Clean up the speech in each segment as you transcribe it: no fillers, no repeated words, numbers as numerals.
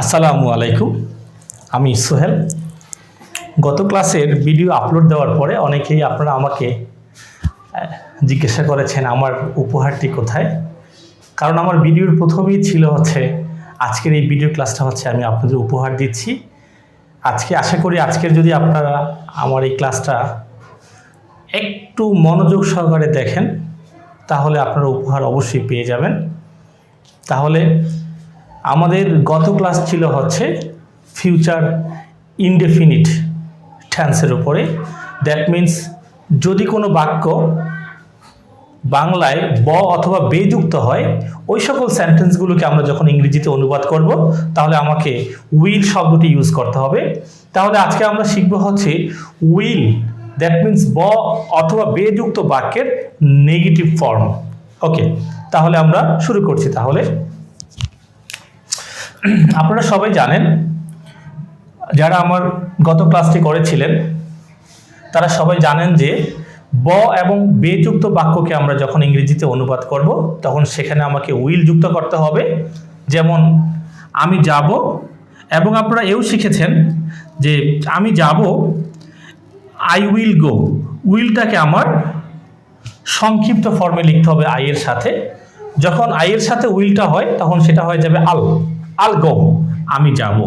আসসালামু আলাইকুম, আমি সোহেল। গত ক্লাসের ভিডিও আপলোড দেওয়ার পরে অনেকেই আপনারা আমাকে জিজ্ঞাসা করেছেন আমার উপহারটি কোথায়। কারণ আমার ভিডিওর প্রথমেই ছিল আজকের এই ভিডিও ক্লাসটা আমি আপনাদের উপহার দিচ্ছি। আজকে আশা করি আজকের যদি আপনারা আমার এই ক্লাসটা একটু মনোযোগ সহকারে দেখেন তাহলে আপনারা উপহার অবশ্যই পেয়ে যাবেন। তাহলে আমাদের গত ক্লাস ছিল ফিউচার ইনডেফিনিট টেন্সের উপরে। দ্যাট মিন্স যদি কোনো বাক্য বাংলায় ব অথবা বে যুক্ত হয়, ওই সকল সেন্টেন্সগুলোকে আমরা যখন ইংরেজিতে অনুবাদ করব তাহলে আমাকে উইল শব্দটি ইউজ করতে হবে। তাহলে আজকে আমরা শিখব উইল, দ্যাট মিন্স ব অথবা বে যুক্ত বাক্যের নেগেটিভ ফর্ম। ওকে, তাহলে আমরা শুরু করছি। তাহলে আপনারা সবাই জানেন, যারা আমার গত ক্লাসটি করেছিলেন তারা সবাই জানেন যে ব এবং বে যুক্ত বাক্যকে আমরা যখন ইংরেজিতে অনুবাদ করব তখন সেখানে আমাকে উইল যুক্ত করতে হবে। যেমন আমি যাব, এবং আপনারা এও শিখেছেন যে আমি যাব, আই উইল গো। উইলটাকে আমার সংক্ষিপ্ত ফর্মে লিখতে হবে আই এর সাথে। যখন আই এর সাথে উইলটা হয় তখন সেটা হয়ে যাবে আল গো, আমি যাব।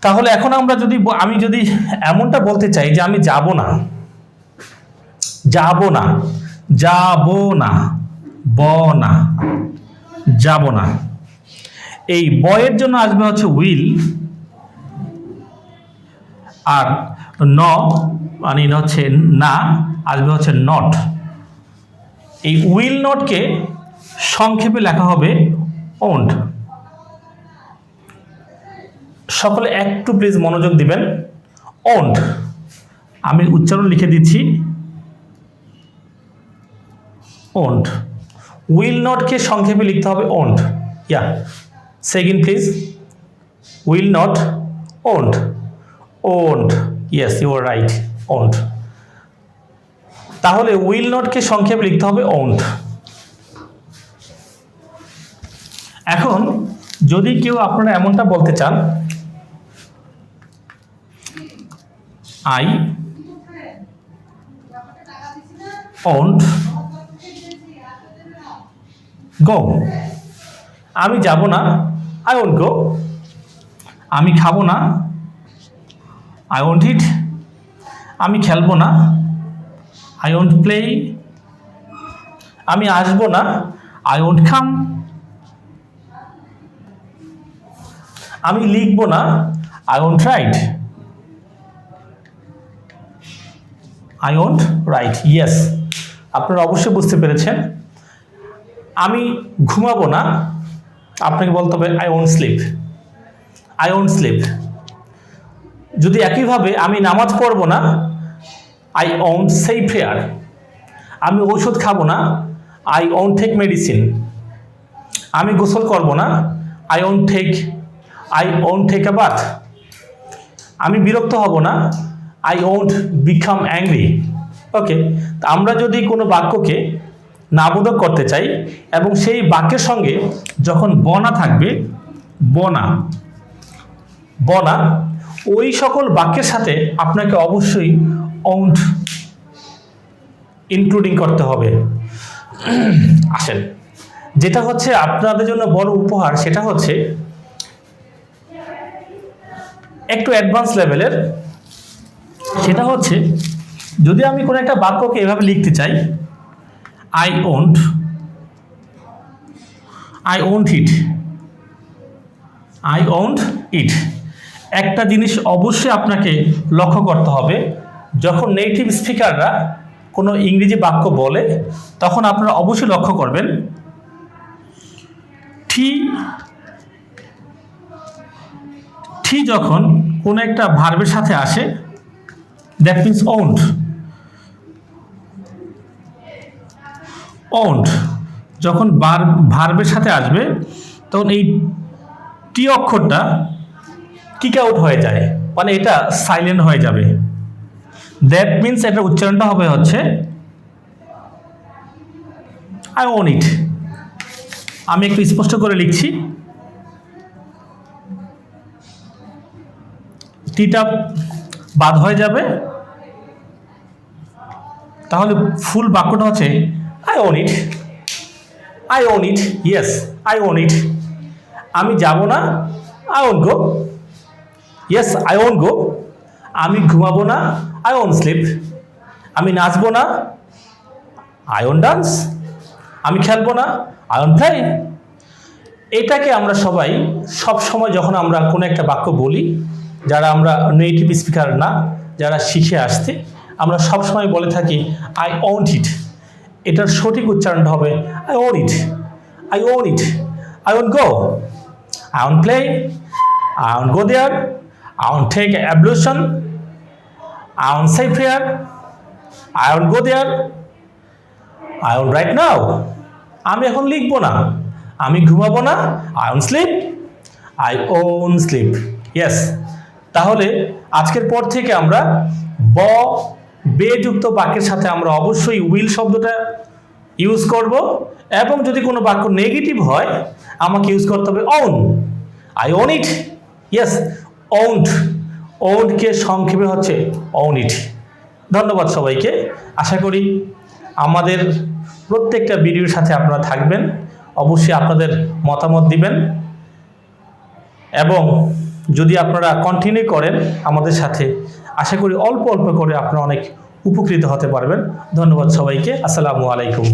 তাহলে এখন আমি যদি এমনটা বলতে চাই যে আমি যাব না, যাব না, যাব না, ব না, যাব না, এই বয়ের জন্য আসবে উইল, আর ন মানে না আসবে নট। এই উইল নটকে সংক্ষেপে লেখা হবে ওন্ট। সকলে একটু প্লিজ মনোযোগ দিবেন। ওন্ট, আমি উচ্চারণ লিখে দিচ্ছি, ওন্ট। উইল নটকে সংক্ষেপে লিখতে হবে won't. Yeah, second please. Will not, won't, won't. Yes, you are right, won't. তাহলে উইল নটকে সংক্ষেপে লিখতে হবে ওন্ট। এখন যদি কেউ আপনারা এমনটা বলতে চান, আই ওন্ট গো, আমি যাব না, আই ওন্ট গো। আমি খাবো না, আই ওন্ট ইট। আমি খেলবো না, আই ওন্ট প্লে। আমি আসবো না, আই ওন্ট কাম। আমি লিখবো না, I won't right. I won't right. Yes, আপনারা অবশ্যই বুঝতে পেরেছেন। আমি ঘুমাবো না, আপনাকে বলতে হবে I won't sleep, I won't sleep. যদি একইভাবে আমি নামাজ পড়বো না, আই ওন্ট সে প্রেয়ার। আমি ঔষধ খাবো না, আই ওন্ট টেক মেডিসিন। আমি গোসল করবো না, I won't take a bath. আমি বিরক্ত হব না, I won't become angry. Okay, আমরা যদি কোনো বাক্যকে নাবোধক করতে চাই এবং সেই বাক্যের সঙ্গে যখন বনা থাকবে, বনা, ওই সকল বাক্যের সাথে আপনাকে অবশ্যই ওন্ট ইনক্লুডিং করতে হবে। আসেন, যেটা আপনাদের জন্য বড় উপহার, সেটা একটু অ্যাডভান্স লেভেলের। সেটা যদি আমি কোনো একটা বাক্যকে এভাবে লিখতে চাই, I won't eat, I won't eat. একটা জিনিস অবশ্যই আপনাকে লক্ষ্য করতে হবে, যখন নেটিভ স্পিকাররা কোনো ইংরেজি বাক্য বলে তখন আপনারা অবশ্যই লক্ষ্য করবেন টি যখন কোনো একটা ভার্বের সাথে আসে, দ্যাট মিন্স ওন্ট যখন ভার্বের সাথে আসবে তখন এই টি অক্ষরটা কিক আউট হয়ে যায়, মানে এটা সাইলেন্ট হয়ে যাবে। দ্যাট মিন্স এটার উচ্চারণটা হবে আই ওন ইট। আমি একটু স্পষ্ট করে লিখছি, টিটা বাদ হয়ে যাবে, তাহলে ফুল বাক্যটা হচ্ছে I on it, I on eat, yes I on eat. আমি যাব না, I won go, yes I won go. আমি ঘুমাবো না, আই ওন স্লিপ। আমি নাচবো না, আই ওন ডান্স। আমি খেলবো না, আই ওন প্লে। এটাকে আমরা সবাই সব সময় যখন আমরা কোনো একটা বাক্য বলি, যারা আমরা নেটিভ স্পিকার না, যারা শিখে আসছে, আমরা সব সময় বলে থাকি আই ওন্ট ইট। এটার সঠিক উচ্চারণটা হবে I on it, I on it, I won't go, I won't play, I won't go there, I won't take ablution, I won't say prayer, I won't go there, I won't write now. আমি এখন লিখবো না, আমি ঘুমাবো না, I own sleep, I own sleep, yes. তাহলে আজকের পর থেকে আমরা ব বেযুক্ত বাক্যের সাথে আমরা অবশ্যই উইল শব্দটা ইউজ করব, এবং যদি কোনো বাক্য নেগেটিভ হয় আমাকে ইউজ করতে হবে won, I on eat, yes won't, ওন্টকে সংক্ষেপে হচ্ছে ওন ইট। ধন্যবাদ সবাইকে। আশা করি আমাদের প্রত্যেকটা ভিডিওর সাথে আপনারা থাকবেন, অবশ্যই আপনাদের মতামত দিবেন, এবং যদি আপনারা কন্টিনিউ করেন আমাদের সাথে, আশা করি অল্প অল্প করে আপনারা অনেক উপকৃত হতে পারবেন। ধন্যবাদ সবাইকে। আসসালামু আলাইকুম।